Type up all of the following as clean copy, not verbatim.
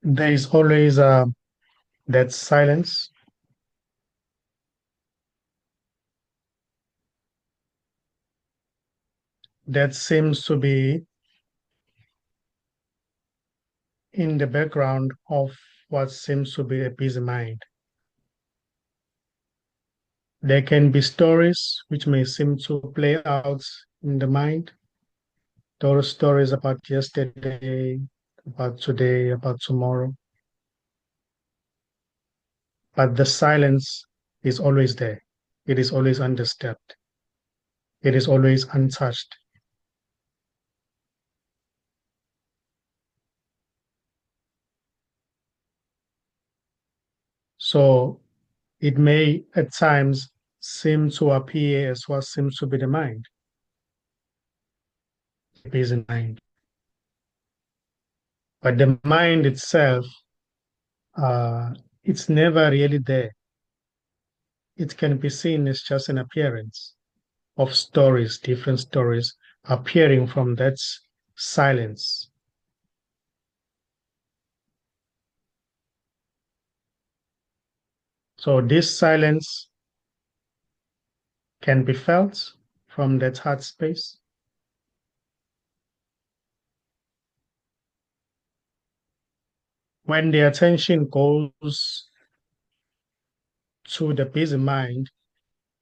there is always that silence that seems to be in the background of what seems to be a busy mind. There can be stories which may seem to play out in the mind. Those stories about yesterday, about today, about tomorrow. But the silence is always there. It is always undisturbed. It is always untouched. So it may at times seem to appear as what seems to be the mind, the busy mind. But the mind itself, uh, it's never really there. It can be seen as just an appearance of stories, different stories appearing from that silence. So this silence can be felt from that heart space. When the attention goes to the busy mind,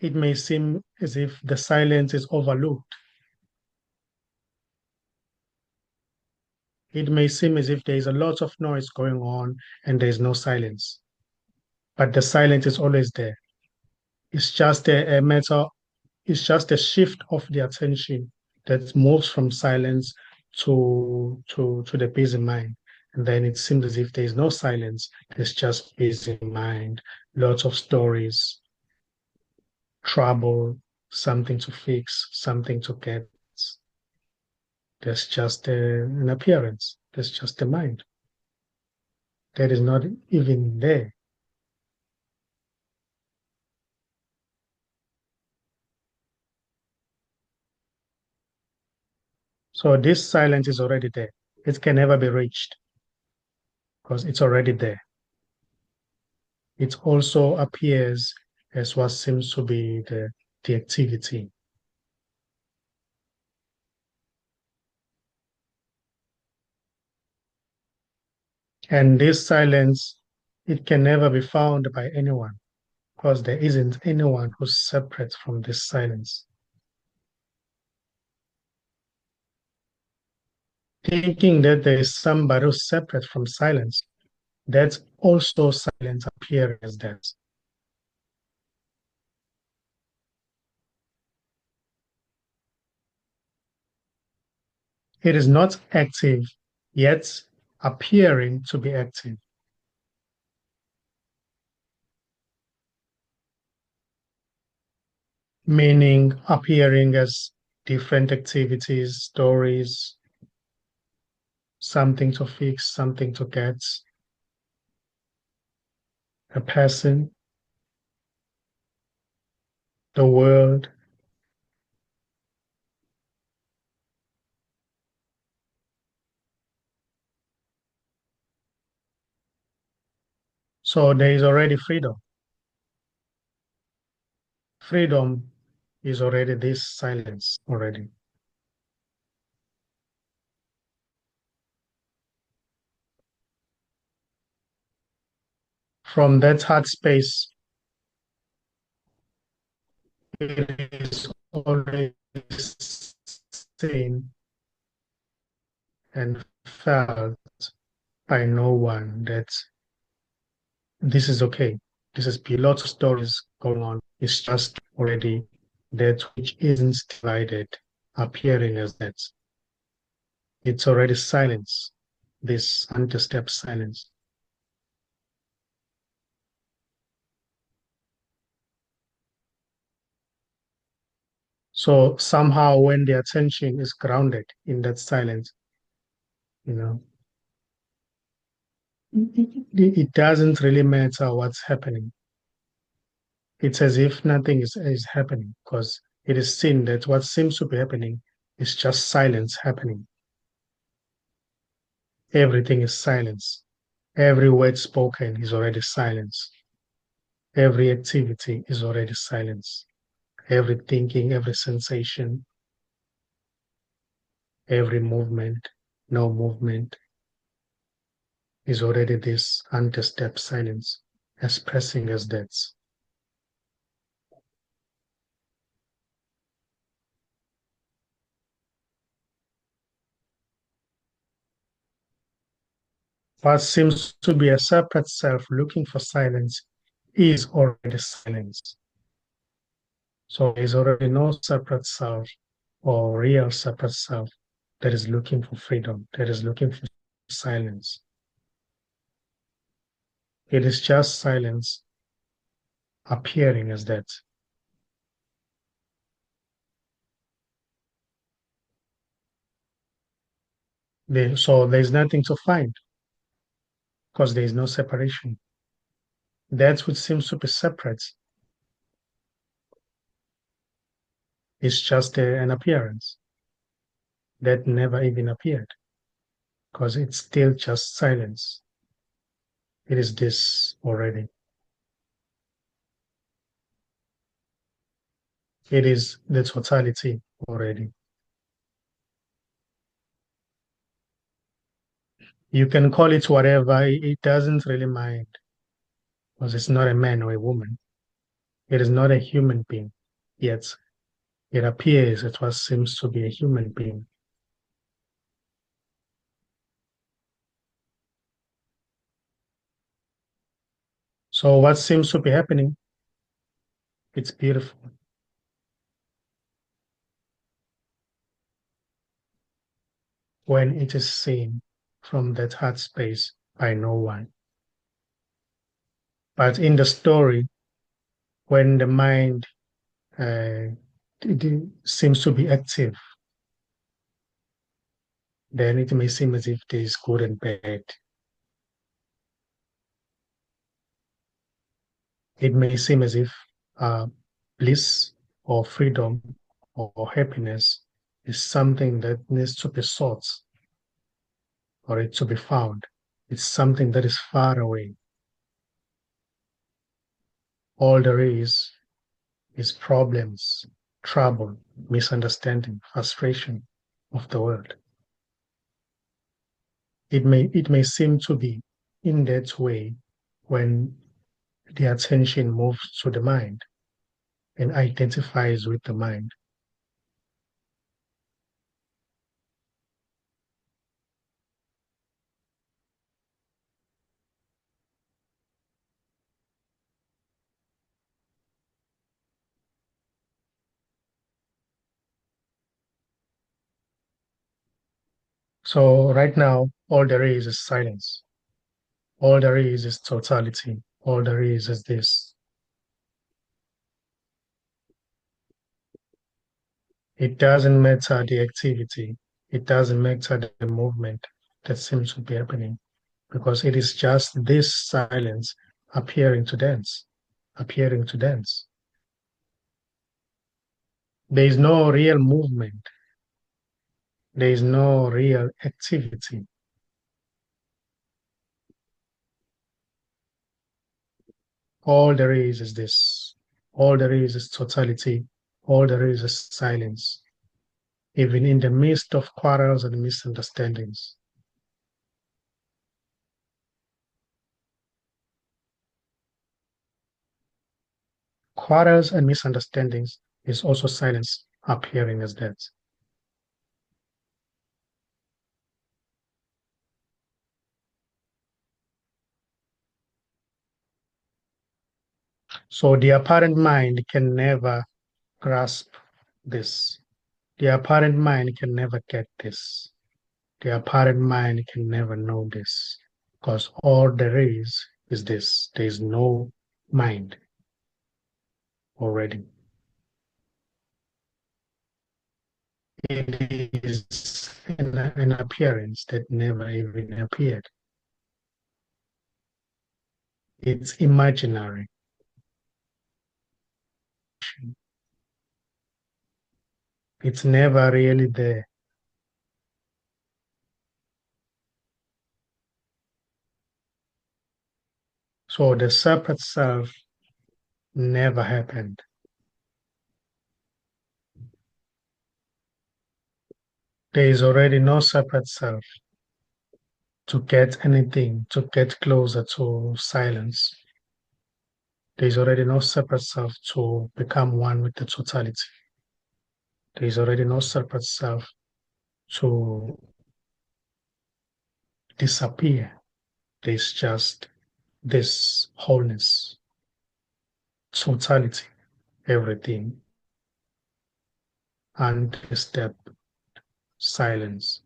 it may seem as if the silence is overlooked. It may seem as if there is a lot of noise going on and there is no silence, but the silence is always there. It's just a matter, it's just a shift of the attention that moves from silence to the busy mind. And then it seems as if there is no silence, there's just busy mind, lots of stories, trouble, something to fix, something to get. There's just an appearance. There's just a mind that is not even there. So this silence is already there. It can never be reached because it's already there. It also appears as what seems to be the activity. And this silence, it can never be found by anyone because there isn't anyone who's separate from this silence. Thinking that there is somebody who's separate from silence, that's also silence appearing as that. It is not active, yet appearing to be active, meaning appearing as different activities, stories, something to fix, something to get, a person, the world. So there is already freedom. Freedom is already this silence already. From that heart space, it is already seen and felt by no one that this is okay. This is a lot of stories going on. It's just already that which isn't divided, appearing as that. It's already silence, this undisturbed silence. So somehow when the attention is grounded in that silence, you know, it doesn't really matter what's happening. It's as if nothing is happening because it is seen that what seems to be happening is just silence happening. Everything is silence. Every word spoken is already silence. Every activity is already silence. Every thinking, every sensation, every movement, no movement is already this undisturbed silence, expressing as that. What seems to be a separate self looking for silence is already silence. So there's already no separate self or real separate self that is looking for freedom, that is looking for silence. It is just silence appearing as that. So there's nothing to find because there is no separation. That which seems to be separate is just an appearance that never even appeared because it's still just silence. It is this already. It is the totality already. You can call it whatever, it doesn't really mind because it's not a man or a woman. It is not a human being, yet it appears it what seems to be a human being. So what seems to be happening? It's beautiful when it is seen from that heart space by no one. But in the story, when the mind it seems to be active, then it may seem as if there is good and bad. It may seem as if uh, bliss or freedom or happiness is something that needs to be sought or it to be found. It's something that is far away. All there is problems, trouble, misunderstanding, frustration of the world. It may seem to be in that way when the attention moves to the mind and identifies with the mind. So right now, all there is silence. All there is totality. All there is this. It doesn't matter the activity. It doesn't matter the movement that seems to be happening because it is just this silence appearing to dance, appearing to dance. There is no real movement. There is no real activity. All there is this. All there is totality. All there is silence, even in the midst of quarrels and misunderstandings. Quarrels and misunderstandings is also silence appearing as that. So the apparent mind can never grasp this. The apparent mind can never get this. The apparent mind can never know this. Because all there is this. There is no mind already. It is an appearance that never even appeared. It's imaginary. It's never really there. So the separate self never happened. There is already no separate self to get anything, to get closer to silence. There is already no separate self to become one with the totality. There is already no separate self to disappear. There's just this wholeness, totality, everything, undisturbed silence.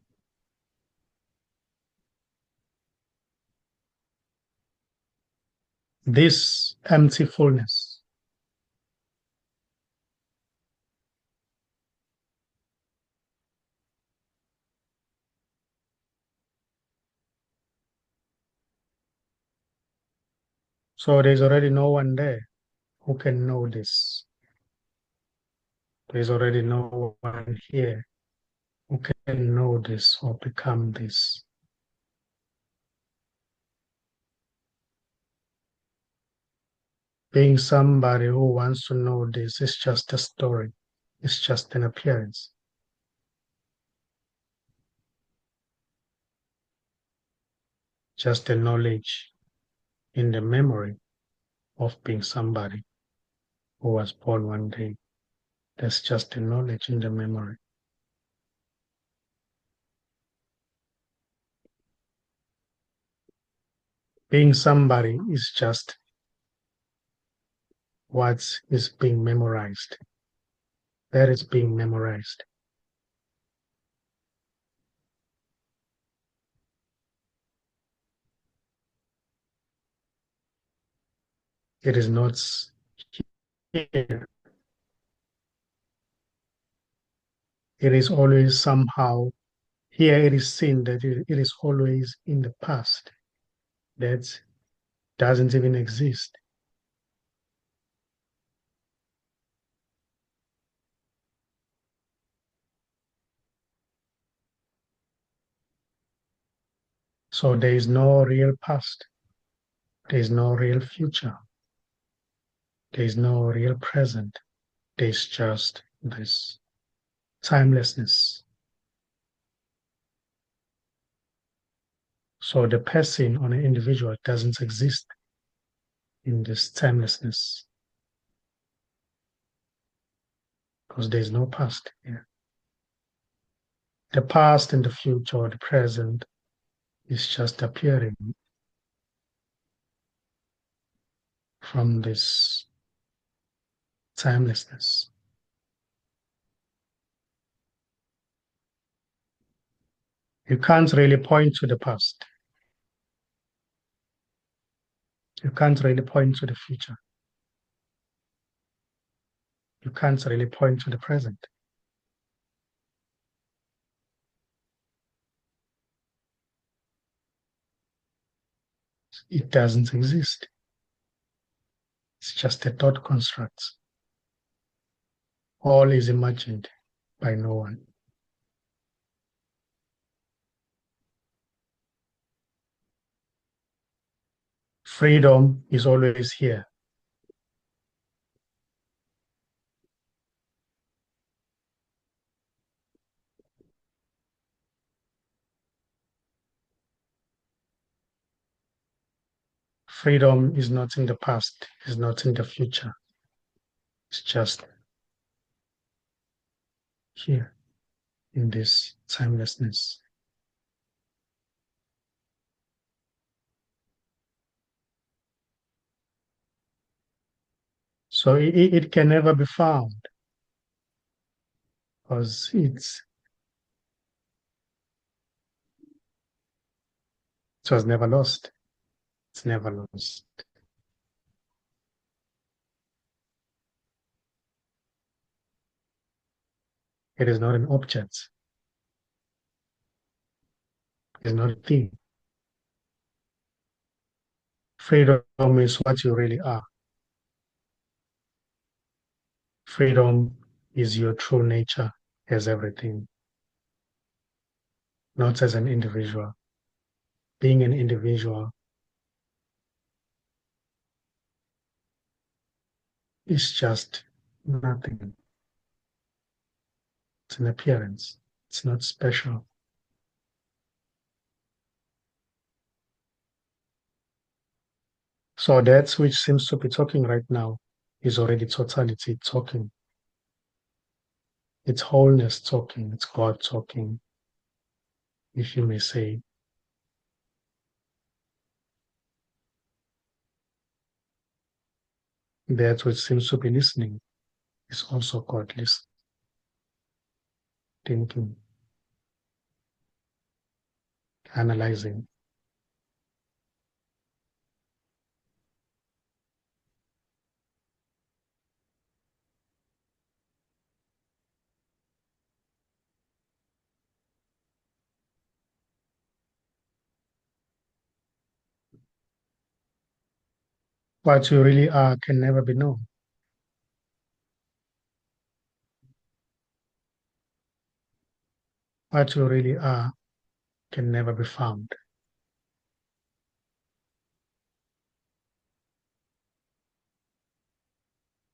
This empty fullness. So there's already no one there who can know this. There's already no one here who can know this or become this. Being somebody who wants to know this is just a story. It's just an appearance. Just a knowledge in the memory of being somebody who was born one day. That's just a knowledge in the memory. Being somebody is just what is being memorized. That is being memorized. It is not here. It is always somehow here. It is seen that it is always in the past. That doesn't even exist. So there is no real past. There is no real future. There is no real present. There is just this timelessness. So the person on an individual doesn't exist in this timelessness because there is no past here. The past and the future or the present is just appearing from this timelessness. You can't really point to the past. You can't really point to the future. You can't really point to the present. It doesn't exist. It's just a thought construct. All is imagined by no one. Freedom is always here. Freedom is not in the past, it's not in the future. It's just here in this timelessness. So it can never be found because it was never lost. It's never lost. It is not an object. It is not a thing. Freedom is what you really are. Freedom is your true nature as everything, not as an individual. Being an individual is just nothing. It's an appearance. It's not special. So that which seems to be talking right now is already totality talking. It's wholeness talking. It's God talking, if you may say. That which seems to be listening is also God listening, thinking, analyzing. What you really are can never be known. What you really are can never be found.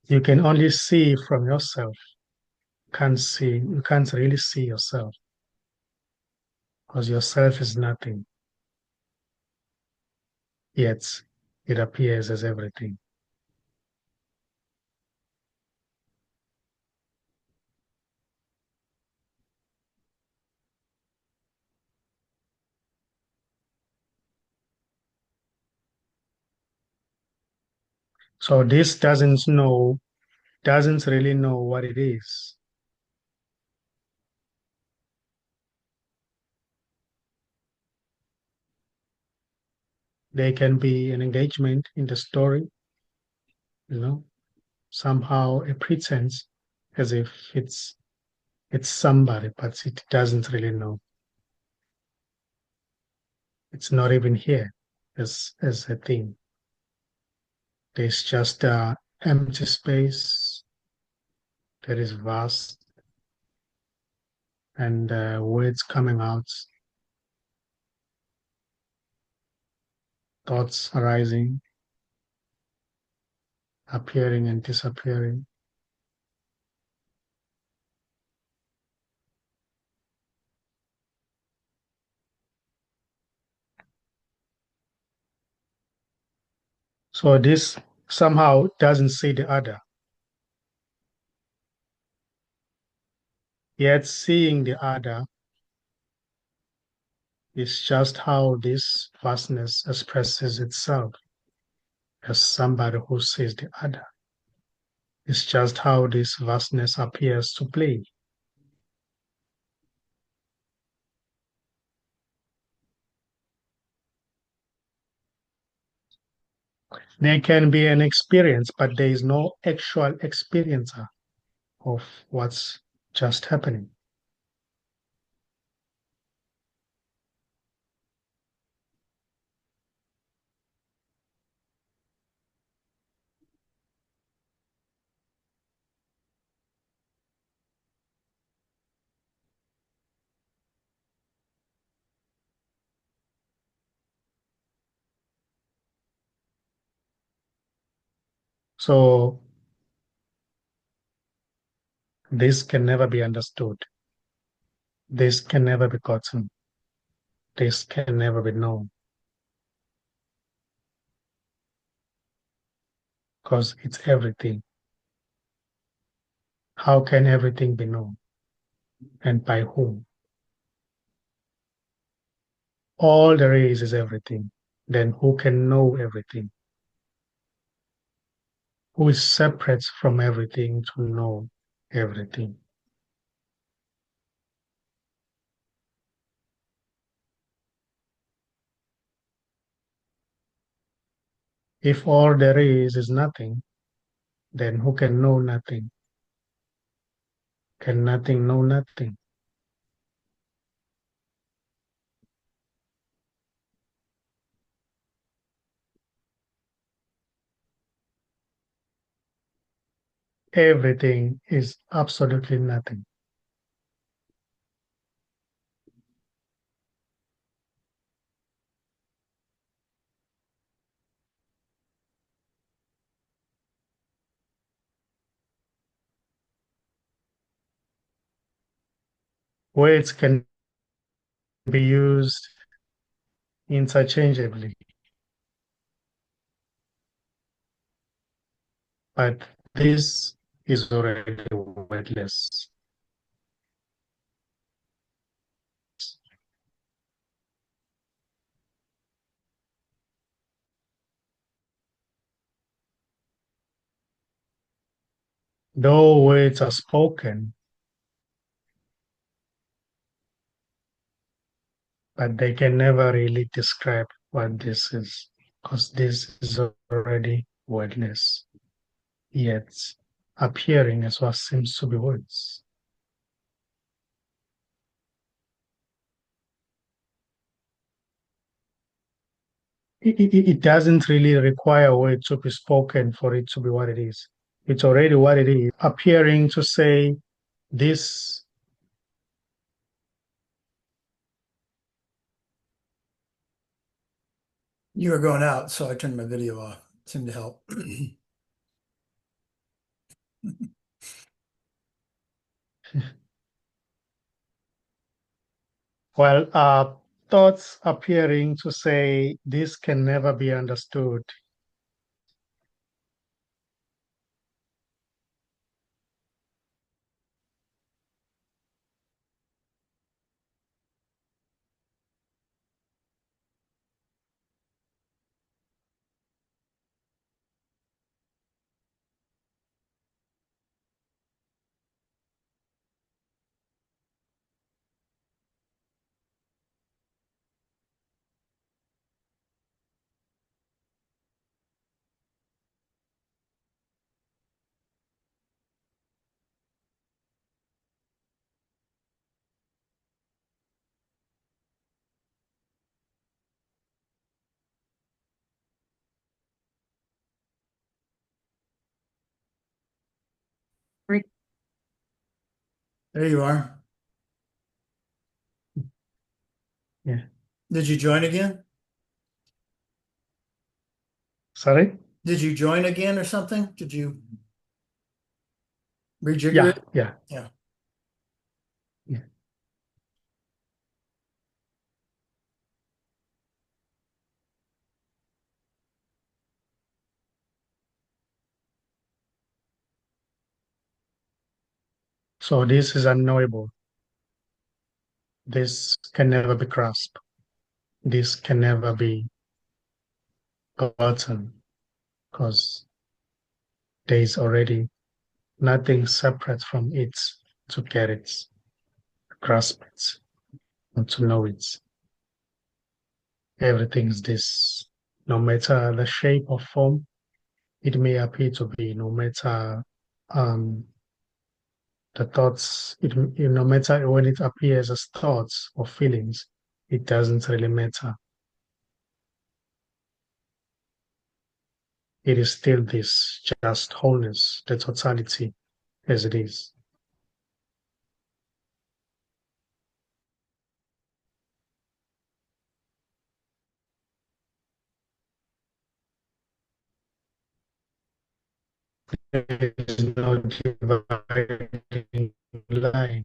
You can only see from yourself. You can't really see yourself because yourself is nothing, yet it appears as everything. So this doesn't really know what it is. There can be an engagement in the story, you know, somehow a pretense as if it's somebody, but it doesn't really know. It's not even here as a thing. There's just empty space that is vast and words coming out, thoughts arising, appearing and disappearing. So this somehow doesn't see the other, yet seeing the other is just how this vastness expresses itself as somebody who sees the other. It's just how this vastness appears to play. There can be an experience, but there is no actual experiencer of what's just happening. So this can never be understood. This can never be gotten. This can never be known because it's everything. How can everything be known and by whom? All there is everything. Then who can know everything? Who is separate from everything to know everything? If all there is nothing, then who can know nothing? Can nothing know nothing? Everything is absolutely nothing. Words can be used interchangeably, but this is already wordless. Though words are spoken, but they can never really describe what this is, because this is already wordless, yet appearing as what seems to be words. It doesn't really require a word to be spoken for it to be what it is. It's already what it is, appearing to say this. You were going out, so I turned my video off. It seemed to help. Well, thoughts appearing to say this can never be understood. There you are. Yeah. Did you join again? Sorry? Did you join again or something? Did you rejigger Yeah, it? yeah, Yeah. yeah. So this is unknowable. This can never be grasped. This can never be gotten because there is already nothing separate from it to get it, grasp it, and to know it. Everything is this, no matter the shape or form it may appear to be, no matter um, the thoughts, no matter when it appears as thoughts or feelings, it doesn't really matter. It is still this just wholeness, the totality as it is. There is no dividing line,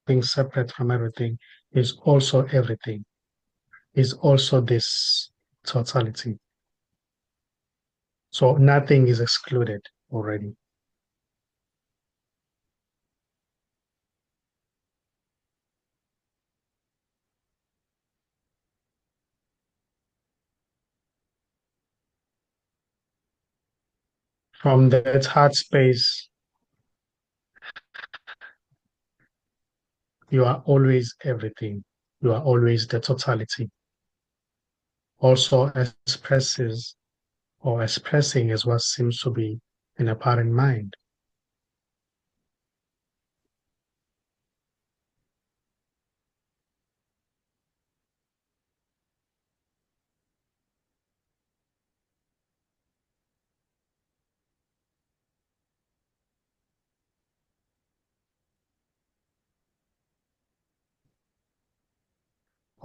being separate from everything is also everything, is also this totality. So nothing is excluded already. From that heart space, you are always everything. You are always the totality. Also expresses or expressing is what seems to be an apparent mind.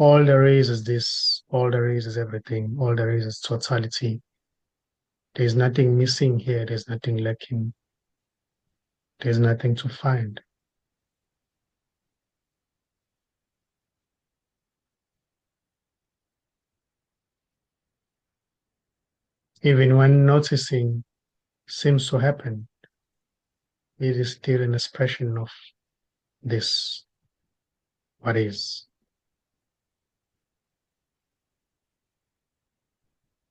All there is this, all there is everything, all there is totality. There's nothing missing here, there's nothing lacking. There's nothing to find. Even when noticing seems to happen, it is still an expression of this, what is.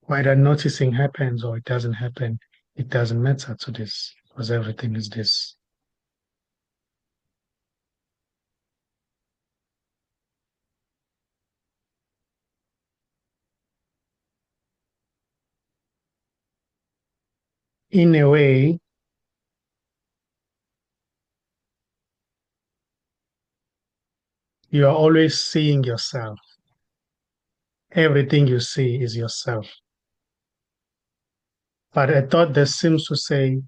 Whether noticing happens or it doesn't happen, it doesn't matter to this, because everything is this. In a way, you are always seeing yourself. Everything you see is yourself. But a thought that seems to say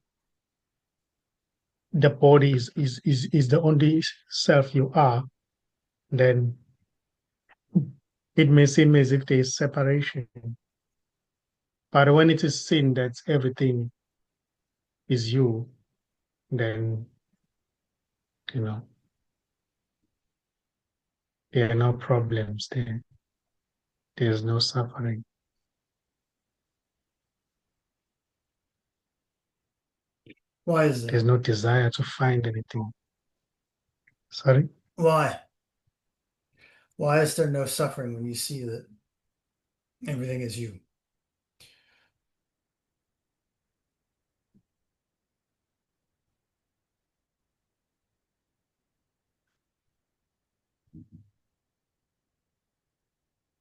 the body is the only self you are, then it may seem as if there is separation. But when it is seen that everything is you, then, you know, there are no problems there. There's no suffering. Why is There's that? no desire to find anything. Sorry? Why? Why is there no suffering when you see that everything is you?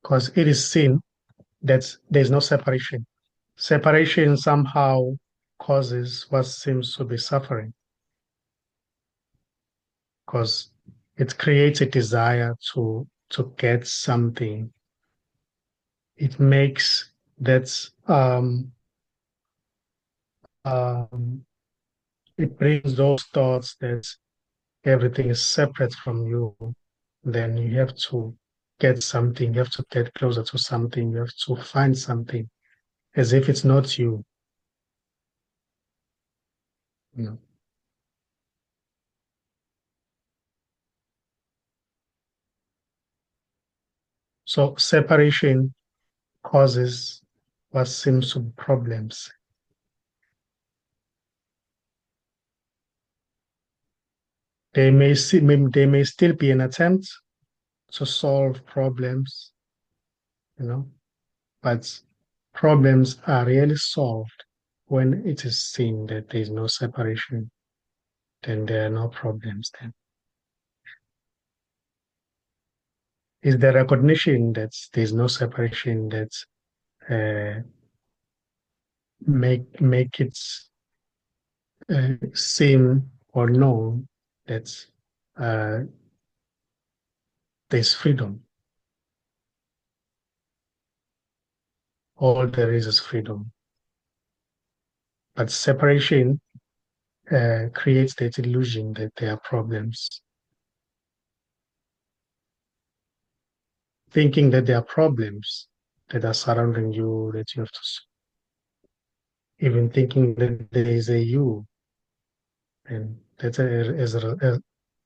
Because it is seen that there's no separation. Separation somehow causes what seems to be suffering, because it creates a desire to get something. It makes that um, it brings those thoughts that everything is separate from you. Then you have to get something. You have to get closer to something. You have to find something, as if it's not you. You know. So separation causes what seems to be problems. There may still be an attempt to solve problems, you know, but problems are really solved when it is seen that there is no separation. Then there are no problems. Then is the recognition that there is no separation that uh, make it seem or known that uh, there's freedom. All there is freedom. But separation creates that illusion that there are problems. Thinking that there are problems that are surrounding you that you have to, even thinking that there is a you, and that's it's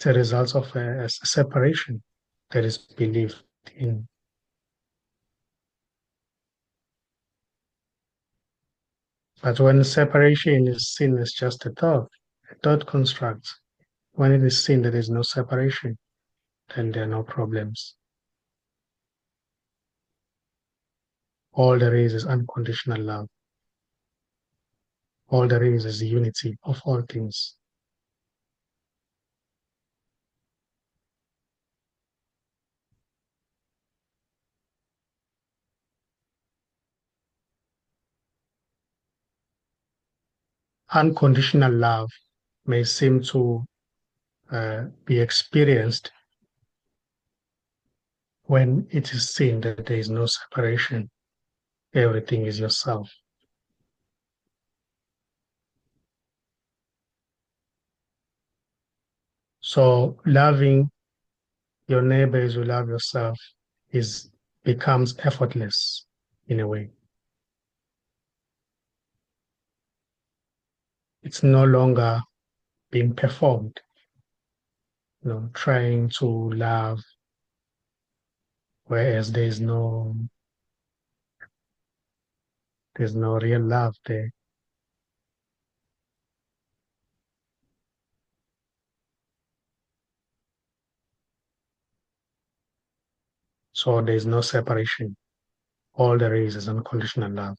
a result of a separation that is believed in. But when separation is seen as just a thought construct, when it is seen that there is no separation, then there are no problems. All there is unconditional love. All there is the unity of all things. Unconditional love may seem to be experienced when it is seen that there is no separation. Everything is yourself. So loving your neighbor as you love yourself is becomes effortless in a way. It's no longer being performed, trying to love, whereas there's no real love there. So there's no separation. All there is unconditional love.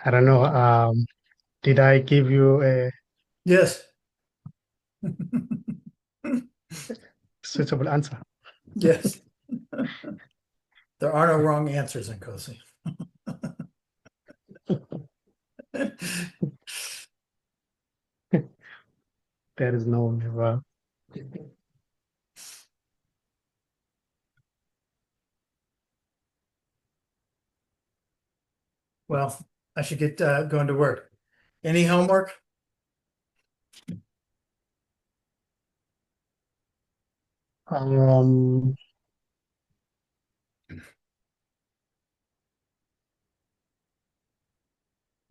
I don't know. Did I give you a Yes. suitable answer? Yes. There are no wrong answers in Cozy. There is no never. Well, I should get going to work. Any homework? Um,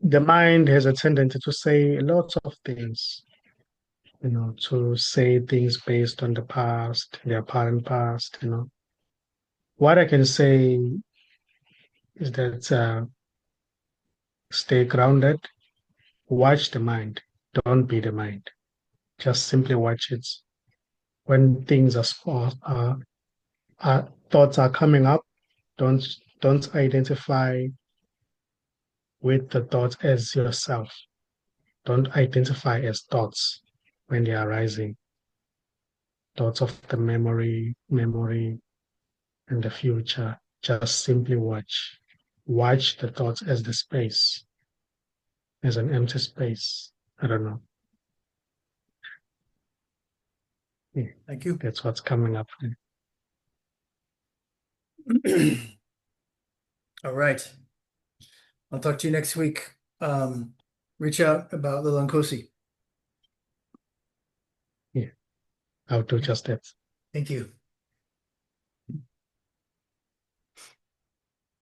the mind has a tendency to say lots of things, to say things based on the past, the apparent past. What I can say is that stay grounded, watch the mind, don't be the mind. Just simply watch it. When things thoughts are coming up, don't don't identify with the thoughts as yourself. Don't identify as thoughts when they are rising. Thoughts of the memory, and the future. Just simply watch. Watch the thoughts as the space, as an empty space. I don't know. Yeah, Thank you. that's what's coming up. All right. I'll talk to you next week. Reach out about Little Nkosi. Yeah, I'll do just that. Thank you.